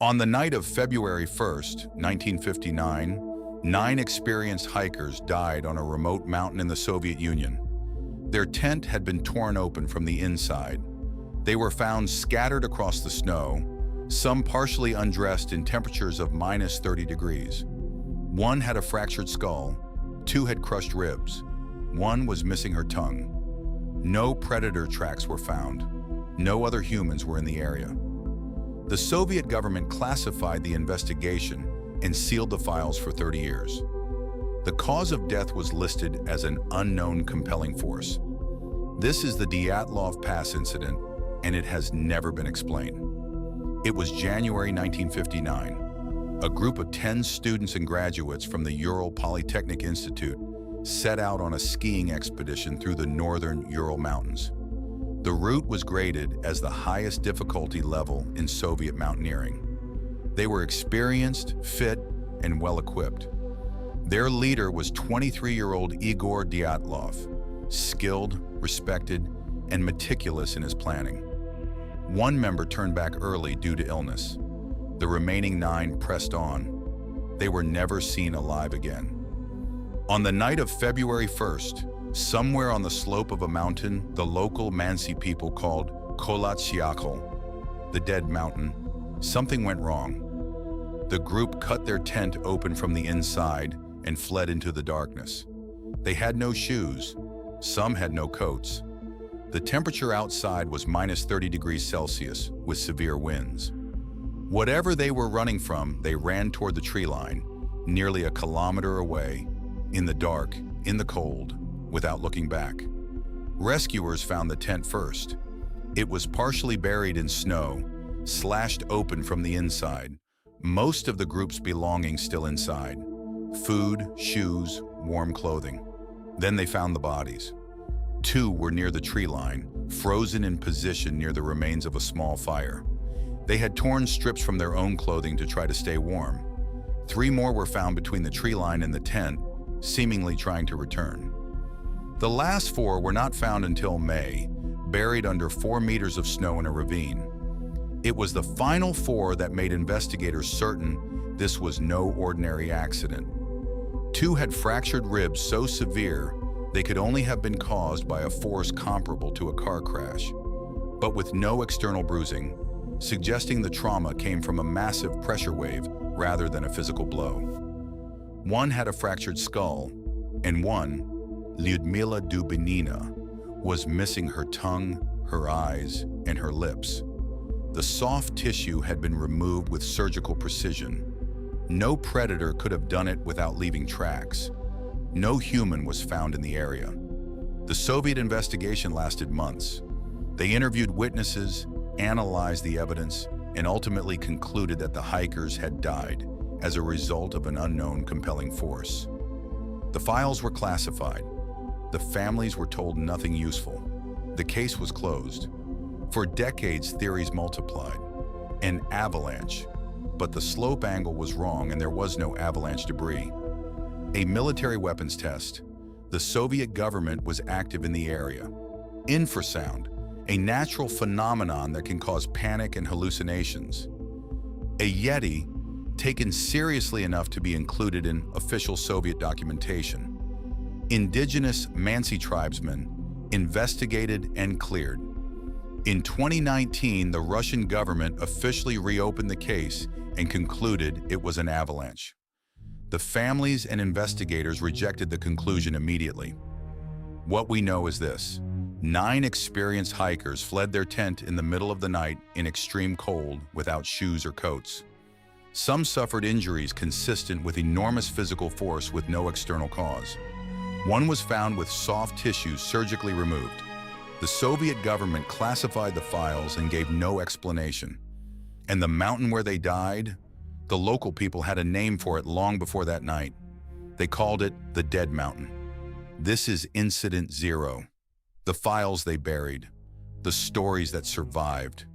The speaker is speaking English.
On the night of February 1st, 1959, 9 experienced hikers died on a remote mountain in the Soviet Union. Their tent had been torn open from the inside. They were found scattered across the snow, some partially undressed in temperatures of minus 30 degrees. One had a fractured skull, 2 had crushed ribs, 1 was missing her tongue. No predator tracks were found. No other humans were in the area. The Soviet government classified the investigation and sealed the files for 30 years. The cause of death was listed as an unknown compelling force. This is the Dyatlov Pass incident, and it has never been explained. It was January 1959. A group of 10 students and graduates from the Ural Polytechnic Institute set out on a skiing expedition through the northern Ural Mountains. The route was graded as the highest difficulty level in Soviet mountaineering. They were experienced, fit, and well-equipped. Their leader was 23-year-old Igor Dyatlov, skilled, respected, and meticulous in his planning. One member turned back early due to illness. The remaining 9 pressed on. They were never seen alive again. On the night of February 1st, somewhere on the slope of a mountain the local Mansi people called Kolatsiakal, the Dead Mountain, something went wrong. The group cut their tent open from the inside and fled into the darkness. They had no shoes. Some had no coats. The temperature outside was minus 30 degrees Celsius with severe winds. Whatever they were running from, they ran toward the tree line, nearly a kilometer away, in the dark, in the cold, without looking back. Rescuers found the tent first. It was partially buried in snow, slashed open from the inside. Most of the group's belongings still inside. Food, shoes, warm clothing. Then they found the bodies. 2 were near the tree line, frozen in position near the remains of a small fire. They had torn strips from their own clothing to try to stay warm. 3 more were found between the tree line and the tent, seemingly trying to return. The last 4 were not found until May, buried under 4 meters of snow in a ravine. It was the final 4 that made investigators certain this was no ordinary accident. 2 had fractured ribs so severe they could only have been caused by a force comparable to a car crash, but with no external bruising, suggesting the trauma came from a massive pressure wave rather than a physical blow. 1 had a fractured skull, and 1, Lyudmila Dubinina, was missing her tongue, her eyes, and her lips. The soft tissue had been removed with surgical precision. No predator could have done it without leaving tracks. No human was found in the area. The Soviet investigation lasted months. They interviewed witnesses, analyzed the evidence, and ultimately concluded that the hikers had died as a result of an unknown compelling force. The files were classified. The families were told nothing useful. The case was closed. For decades, theories multiplied. An avalanche, but the slope angle was wrong and there was no avalanche debris. A military weapons test. The Soviet government was active in the area. Infrasound, a natural phenomenon that can cause panic and hallucinations. A Yeti, taken seriously enough to be included in official Soviet documentation. Indigenous Mansi tribesmen, investigated and cleared. In 2019, the Russian government officially reopened the case and concluded it was an avalanche. The families and investigators rejected the conclusion immediately. What we know is this: 9 experienced hikers fled their tent in the middle of the night in extreme cold without shoes or coats. Some suffered injuries consistent with enormous physical force with no external cause. 1 was found with soft tissue surgically removed. The Soviet government classified the files and gave no explanation. And the mountain where they died, the local people had a name for it long before that night. They called it the Dead Mountain. This is Incident Zero. The files they buried, the stories that survived,